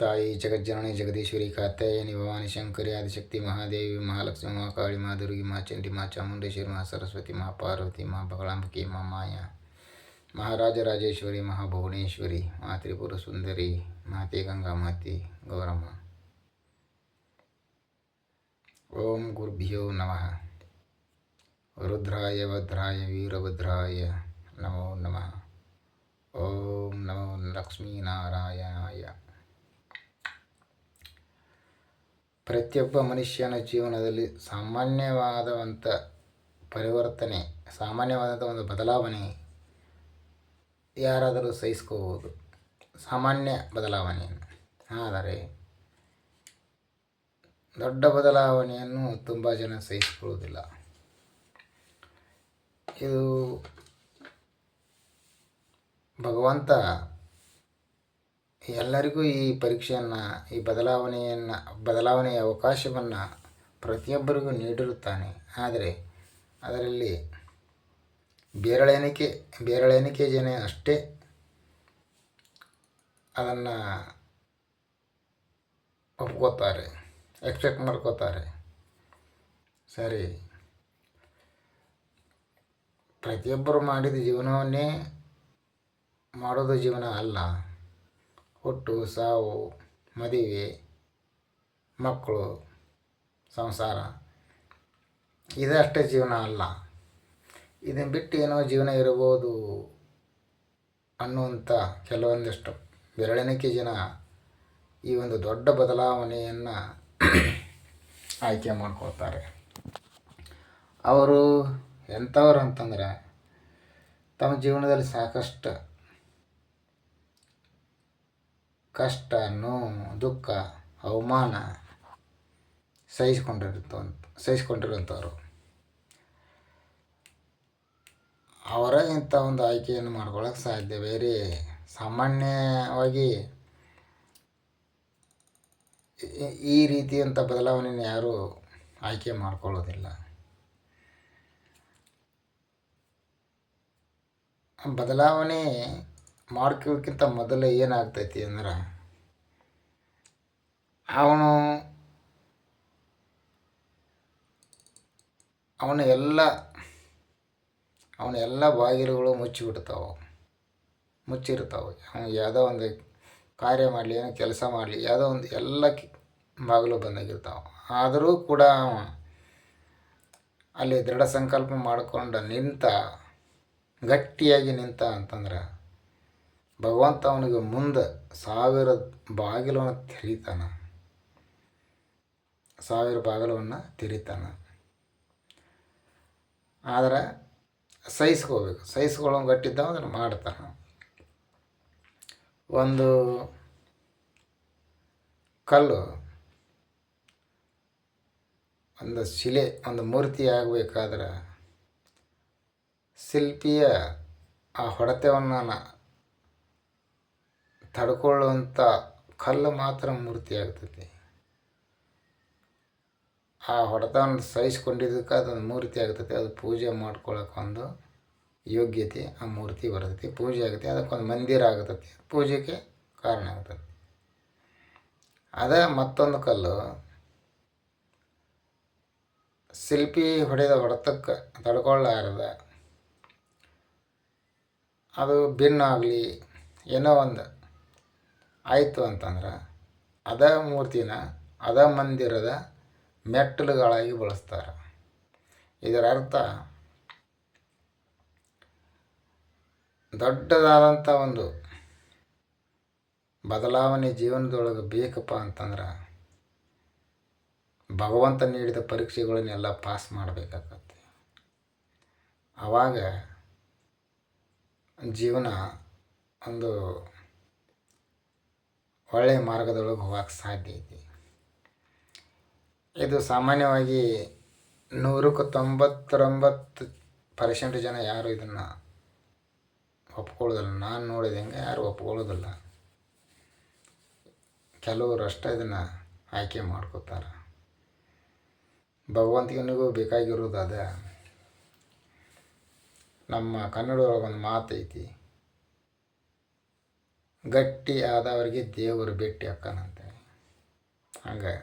ತಾಯಿ ಜಗಜ್ಜನನಿ ಜಗದೀಶ್ವರಿ ಕಾತ್ಯಾಯನಿ ಭವಾನಿ ಶಂಕರಿ ಆದಿಶಕ್ತಿ ಮಹಾದೇವಿ ಮಹಾಲಕ್ಷ್ಮಿ ಮಹಾಕಾಳಿ ಮಹಾದುರ್ಗಿ ಮಹಾಚಂಡಿ ಮಹಾಚಾಮುಂಡೇಶ್ವರಿ ಮಹಾಸರಸ್ವತಿ ಮಹಾಪಾರ್ವತಿ ಮಹಾಬಗಳಾಂಬಿಕೆ ಮಹಾಮಾಯ ಮಹಾರಾಜರಾಜೇಶ್ವರಿ ಮಹಾಭುವನೇಶ್ವರಿ ಮಹಾತ್ರಿಪುರ ಸುಂದರಿ ಮಾತೆ ಗಂಗಾ ಮಾತೆ ಗೌರಮ್ಮ. ಓಂ ಗುರುಭ್ಯೋ ನಮಃ. ರುದ್ರಾಯ ಭದ್ರಾಯ ವೀರಭದ್ರಾಯ ನಮೋ ನಮಃ. ಓಂ ನಮೋ ಲಕ್ಷ್ಮೀನಾರಾಯಣಾಯ. ಪ್ರತಿಯೊಬ್ಬ ಮನುಷ್ಯನ ಜೀವನದಲ್ಲಿ ಸಾಮಾನ್ಯವಾದಂಥ ಪರಿವರ್ತನೆ, ಸಾಮಾನ್ಯವಾದಂಥ ಒಂದು ಬದಲಾವಣೆ ಯಾರಾದರೂ ಸಹಿಸ್ಕೋಬೋದು, ಸಾಮಾನ್ಯ ಬದಲಾವಣೆಯನ್ನು. ಆದರೆ ದೊಡ್ಡ ಬದಲಾವಣೆಯನ್ನು ತುಂಬ ಜನ ಸಹಿಸ್ಕೊಳ್ಳೋದಿಲ್ಲ. ಇದು ಭಗವಂತ ಎಲ್ಲರಿಗೂ ಈ ಪರೀಕ್ಷೆಯನ್ನು, ಈ ಬದಲಾವಣೆಯ ಅವಕಾಶವನ್ನು ಪ್ರತಿಯೊಬ್ಬರಿಗೂ ನೀಡಿರುತ್ತಾನೆ. ಆದರೆ ಅದರಲ್ಲಿ ಬೇರಳೆಣಿಕೆ ಜನ ಅಷ್ಟೇ ಅದನ್ನು ಒಪ್ಕೋತಾರೆ, ಎಕ್ಸ್ಪೆಕ್ಟ್ ಮಾಡ್ಕೋತಾರೆ. ಸರಿ, ಪ್ರತಿಯೊಬ್ಬರು ಮಾಡಿದ ಜೀವನವನ್ನೇ ಮಾಡೋದು ಜೀವನ ಅಲ್ಲ. ಹುಟ್ಟು, ಸಾವು, ಮದುವೆ, ಮಕ್ಕಳು, ಸಂಸಾರ ಇದಷ್ಟೇ ಜೀವನ ಅಲ್ಲ. ಇದನ್ನು ಬಿಟ್ಟು ಏನೋ ಜೀವನ ಇರಬಹುದು ಅನ್ನುವಂಥ ಕೆಲವೊಂದಿಷ್ಟು ಬೆರಳೆಣಿಕೆ ಜನ ಈ ಒಂದು ದೊಡ್ಡ ಬದಲಾವಣೆಯನ್ನು ಆಯ್ಕೆ ಮಾಡ್ಕೊಳ್ತಾರೆ. ಅವರು ಎಂಥವ್ರು ಅಂತಂದರೆ, ತಮ್ಮ ಜೀವನದಲ್ಲಿ ಸಾಕಷ್ಟು ಕಷ್ಟ, ನೋವು, ದುಃಖ, ಅವಮಾನ ಸಹಿಸ್ಕೊಂಡಿರುವಂಥವ್ರು. ಅವರ ಇಂಥ ಒಂದು ಆಯ್ಕೆಯನ್ನು ಮಾಡ್ಕೊಳ್ಳೋಕೆ ಸಾಧ್ಯ. ಬೇರೆ ಸಾಮಾನ್ಯವಾಗಿ ಈ ರೀತಿಯಂಥ ಬದಲಾವಣೆಯನ್ನು ಯಾರೂ ಆಯ್ಕೆ ಮಾಡ್ಕೊಳ್ಳೋದಿಲ್ಲ. ಬದಲಾವಣೆ ಮಾಡ್ಕೊಳ್ಳೋಕ್ಕಿಂತ ಮೊದಲೇ ಏನಾಗ್ತೈತಿ ಅಂದ್ರೆ, ಅವನ ಎಲ್ಲ ಬಾಗಿಲುಗಳು ಮುಚ್ಚಿರ್ತಾವೆ. ಅವನು ಯಾವುದೋ ಒಂದು ಕಾರ್ಯ ಮಾಡಲಿ, ಏನೋ ಕೆಲಸ ಮಾಡಲಿ, ಯಾವುದೋ ಒಂದು ಎಲ್ಲ ಬಾಗಿಲು ಬಂದಾಗಿರ್ತಾವೆ. ಆದರೂ ಕೂಡ ಅಲ್ಲಿ ದೃಢ ಸಂಕಲ್ಪ ಮಾಡಿಕೊಂಡು ಗಟ್ಟಿಯಾಗಿ ನಿಂತ ಅಂತಂದ್ರೆ, ಭಗವಂತ ಅವನಿಗೆ ಮುಂದೆ 1000 ಬಾಗಿಲನ್ನು ತೆರೀತಾನೆ. ಆದರೆ ಸಹಿಸ್ಕೊಳ್ಳೋ ಗಟ್ಟಿದ್ದ ಅದನ್ನು ಮಾಡ್ತಾನೆ. ಒಂದು ಕಲ್ಲು, ಒಂದು ಶಿಲೆ, ಒಂದು ಮೂರ್ತಿ ಆಗಬೇಕಾದ್ರೆ ಶಿಲ್ಪಿಯ ಆ ಹೊಡೆತವನ್ನು ತಡ್ಕೊಳ್ಳುವಂಥ ಕಲ್ಲು ಮಾತ್ರ ಮೂರ್ತಿ ಆಗ್ತೈತಿ. ಆ ಹೊಡೆತವನ್ನು ಸಹಿಸ್ಕೊಂಡಿದ್ದಕ್ಕೆ ಅದೊಂದು ಮೂರ್ತಿ ಆಗ್ತೈತಿ. ಅದು ಪೂಜೆ ಮಾಡ್ಕೊಳ್ಳೋಕೆ ಒಂದು ಯೋಗ್ಯತೆ ಆ ಮೂರ್ತಿ ಬರ್ತೈತಿ, ಪೂಜೆ ಆಗುತ್ತೆ. ಅದಕ್ಕೊಂದು ಮಂದಿರ ಆಗ್ತೈತಿ, ಪೂಜೆಗೆ ಕಾರಣ ಆಗ್ತೈತಿ. ಅದೇ ಮತ್ತೊಂದು ಕಲ್ಲು ಶಿಲ್ಪಿ ಹೊಡೆತಕ್ಕೆ ತಡ್ಕೊಳ್ಳಾರದ ಅದು ಭಿನ್ನಾಗಲಿ ಏನೋ ಒಂದು ಆಯಿತು ಅಂತಂದ್ರೆ, ಅದ ಮೂರ್ತಿನ ಅದ ಮಂದಿರದ ಮೆಟ್ಟಲುಗಳಾಗಿ ಬಳಸ್ತಾರೆ. ಇದರ ಅರ್ಥ, ದೊಡ್ಡದಾದಂಥ ಒಂದು ಬದಲಾವಣೆ ಜೀವನದೊಳಗೆ ಬೇಕಪ್ಪ ಅಂತಂದ್ರೆ, ಭಗವಂತ ನೀಡಿದ ಪರೀಕ್ಷೆಗಳನ್ನೆಲ್ಲ ಪಾಸ್ ಮಾಡಬೇಕಾಗತ್ತೆ. ಆವಾಗ ಜೀವನ ಒಂದು ಒಳ್ಳೆಯ ಮಾರ್ಗದೊಳಗೆ ಹೋಗಕ್ಕೆ ಸಾಧ್ಯ ಐತಿ. ಇದು ಸಾಮಾನ್ಯವಾಗಿ 100ಕ್ಕೆ 99% ಜನ ಯಾರು ಇದನ್ನು ಒಪ್ಕೊಳ್ಳೋದಿಲ್ಲ. ನಾನು ನೋಡಿದಂಗೆ ಯಾರು ಒಪ್ಕೊಳ್ಳೋದಿಲ್ಲ. ಕೆಲವರು ಅಷ್ಟೇ ಇದನ್ನು ಆಯ್ಕೆ ಮಾಡ್ಕೋತಾರೆ. ಭಗವಂತನಿಗೂ ಬೇಕಾಗಿರೋದು ಅದೇ. ನಮ್ಮ ಕನ್ನಡದೊಳಗೆ ಒಂದು ಮಾತೈತಿ, ಗಟ್ಟಿ ಆದವರಿಗೆ ದೇವರು ಭೇಟಿ ಹಾಕಾನಂತೆ. ಹಂಗೆ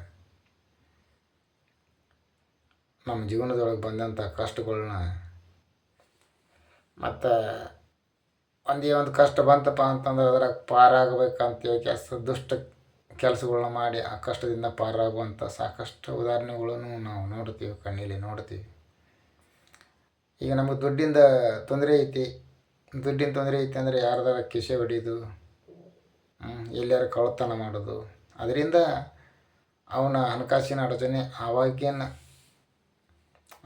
ನಮ್ಮ ಜೀವನದೊಳಗೆ ಬಂದಂಥ ಕಷ್ಟಗಳನ್ನ ಮತ್ತು ಒಂದೇ ಒಂದು ಕಷ್ಟ ಬಂತಪ್ಪ ಅಂತಂದ್ರೆ ಅದ್ರಾಗ ಪಾರಾಗಬೇಕಂತೇಳಿ ದುಷ್ಟ ಕೆಲಸಗಳನ್ನ ಮಾಡಿ ಆ ಕಷ್ಟದಿಂದ ಪಾರಾಗುವಂಥ ಸಾಕಷ್ಟು ಉದಾಹರಣೆಗಳನ್ನು ನಾವು ನೋಡ್ತೀವಿ, ಕಣ್ಣಲ್ಲಿ ನೋಡ್ತೀವಿ. ಈಗ ನಮಗೆ ದುಡ್ಡಿನ ತೊಂದರೆ ಐತಿ ಅಂದರೆ ಯಾರ್ದಾರ ಕಿಸೆ ಹೊಡಿಯೋದು, ಎಲ್ಲಾರು ಕಳ್ಳತನ ಮಾಡೋದು, ಅದರಿಂದ ಅವನ ಹಣಕಾಸಿನ ಅಡಚಣೆ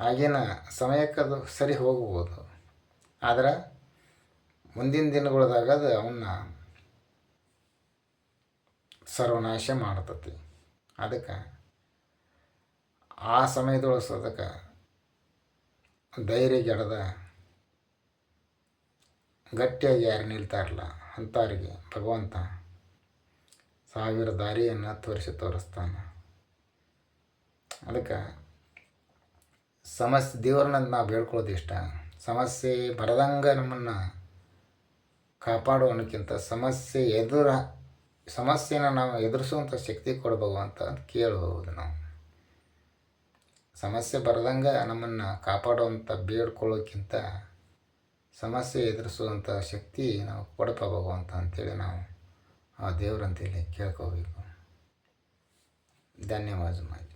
ಆಗಿನ ಸಮಯಕ್ಕೆ ಅದು ಸರಿ ಹೋಗ್ಬೋದು. ಆದ್ರೆ ಮುಂದಿನ ದಿನಗಳದಾಗ ಅದು ಅವನ್ನ ಸರ್ವನಾಶ ಮಾಡ್ತತಿ. ಅದಕ್ಕೆ ಆ ಸಮಯದೊಳಗೆ ಅದಕ್ಕೆ ಧೈರ್ಯಗೆಡದ ಗಟ್ಟಿಯಾಗಿ ಯಾರು ನಿಲ್ತಾರಲ್ಲ ಅಂಥವ್ರಿಗೆ ಭಗವಂತ 1000 ದಾರಿಯನ್ನು ತೋರಿಸ್ತಾನೆ. ಅದಕ್ಕೆ ಸಮಸ್ಯೆ ದೇವ್ರನ್ನ ನಾವು ಬೇಡ್ಕೊಳ್ಳೋದು ಇಷ್ಟ. ಸಮಸ್ಯೆ ಬರದಂಗೆ ನಮ್ಮನ್ನು ಕಾಪಾಡುವನಕ್ಕಿಂತ ಸಮಸ್ಯೆನ ನಾವು ಎದುರಿಸುವಂಥ ಶಕ್ತಿ ಕೊಡು ಭಗವಂತ ಅಂತ ಕೇಳ್ಬೋದು ನಾವು. ಸಮಸ್ಯೆ ಬರದಂಗೆ ನಮ್ಮನ್ನು ಕಾಪಾಡುವಂಥ ಬೇಡ್ಕೊಳ್ಳೋಕ್ಕಿಂತ ಸಮಸ್ಯೆ ಎದುರಿಸುವಂಥ ಶಕ್ತಿ ನಾವು ಕೊಡಪ್ಪ ಭಗವಂತ ಅಂತೇಳಿ ನಾವು ಆ ದೇವರಂತೇಳಿ ಕೇಳ್ಕೋಬೇಕು. ಧನ್ಯವಾದ ಮಾಜಿ.